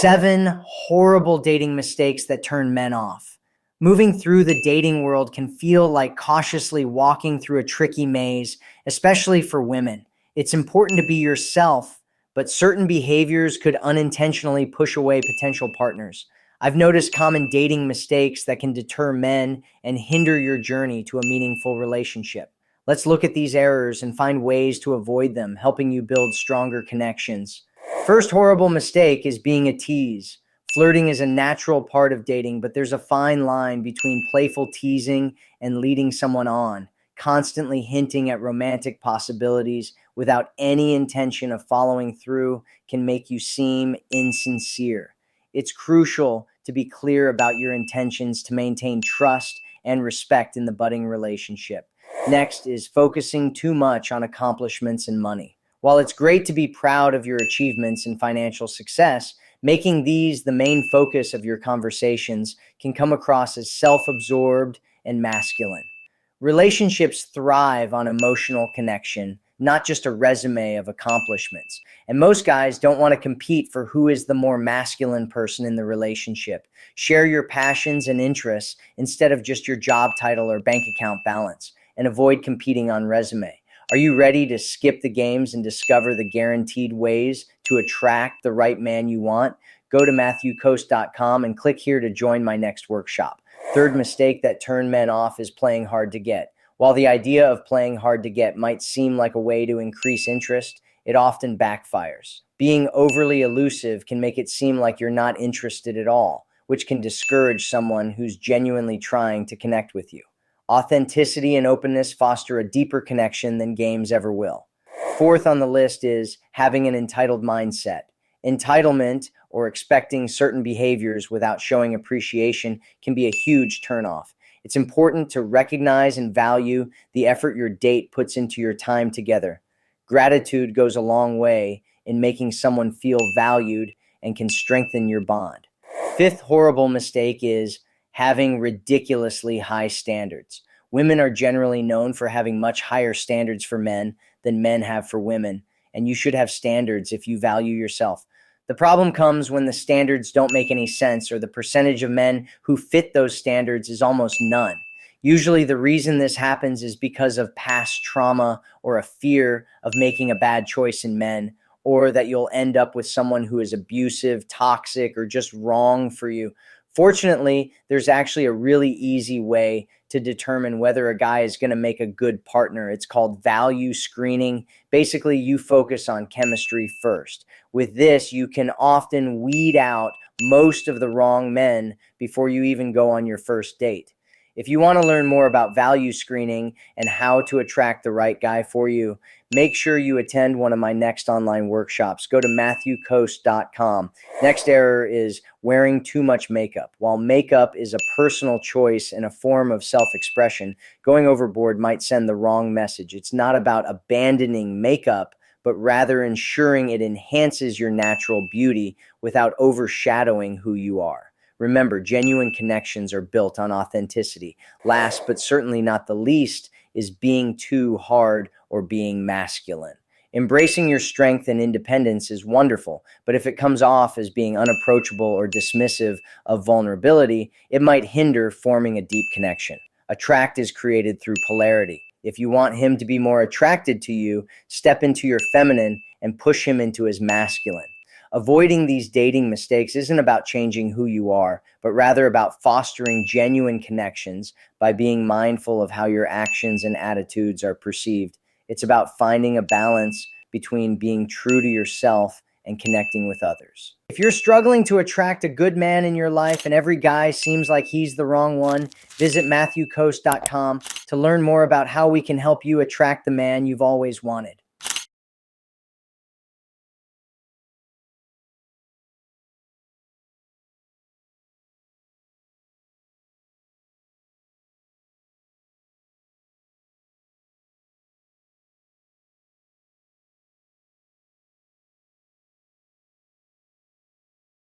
7 horrible dating mistakes that turn men off. Moving through the dating world can feel like cautiously walking through a tricky maze, especially for women. It's important to be yourself, but certain behaviors could unintentionally push away potential partners. I've noticed common dating mistakes that can deter men and hinder your journey to a meaningful relationship. Let's look at these errors and find ways to avoid them, helping you build stronger connections. First horrible mistake is being a tease. Flirting is a natural part of dating, but there's a fine line between playful teasing and leading someone on. Constantly hinting at romantic possibilities without any intention of following through can make you seem insincere. It's crucial to be clear about your intentions to maintain trust and respect in the budding relationship. Next is focusing too much on accomplishments and money. While it's great to be proud of your achievements and financial success, making these the main focus of your conversations can come across as self-absorbed and masculine. Relationships thrive on emotional connection, not just a resume of accomplishments. And most guys don't want to compete for who is the more masculine person in the relationship. Share your passions and interests instead of just your job title or bank account balance, and avoid competing on resume. Are you ready to skip the games and discover the guaranteed ways to attract the right man you want? Go to MatthewCoast.com and click here to join my next workshop. Third mistake that turned men off is playing hard to get. While the idea of playing hard to get might seem like a way to increase interest, it often backfires. Being overly elusive can make it seem like you're not interested at all, which can discourage someone who's genuinely trying to connect with you. Authenticity and openness foster a deeper connection than games ever will. Fourth on the list is having an entitled mindset. Entitlement, or expecting certain behaviors without showing appreciation, can be a huge turnoff. It's important to recognize and value the effort your date puts into your time together. Gratitude goes a long way in making someone feel valued and can strengthen your bond. Fifth horrible mistake is having ridiculously high standards. Women are generally known for having much higher standards for men than men have for women, and you should have standards if you value yourself. The problem comes when the standards don't make any sense or the percentage of men who fit those standards is almost none. Usually the reason this happens is because of past trauma or a fear of making a bad choice in men, or that you'll end up with someone who is abusive, toxic, or just wrong for you. Fortunately, there's actually a really easy way to determine whether a guy is going to make a good partner. It's called value screening. Basically, you focus on chemistry first. With this, you can often weed out most of the wrong men before you even go on your first date. If you want to learn more about value screening and how to attract the right guy for you, make sure you attend one of my next online workshops. Go to MatthewCoast.com. Next error is wearing too much makeup. While makeup is a personal choice and a form of self-expression, going overboard might send the wrong message. It's not about abandoning makeup, but rather ensuring it enhances your natural beauty without overshadowing who you are. Remember, genuine connections are built on authenticity. Last, but certainly not the least, is being too hard or being masculine. Embracing your strength and independence is wonderful, but if it comes off as being unapproachable or dismissive of vulnerability, it might hinder forming a deep connection. Attract is created through polarity. If you want him to be more attracted to you, step into your feminine and push him into his masculine. Avoiding these dating mistakes isn't about changing who you are, but rather about fostering genuine connections by being mindful of how your actions and attitudes are perceived. It's about finding a balance between being true to yourself and connecting with others. If you're struggling to attract a good man in your life and every guy seems like he's the wrong one, visit MatthewCoast.com to learn more about how we can help you attract the man you've always wanted.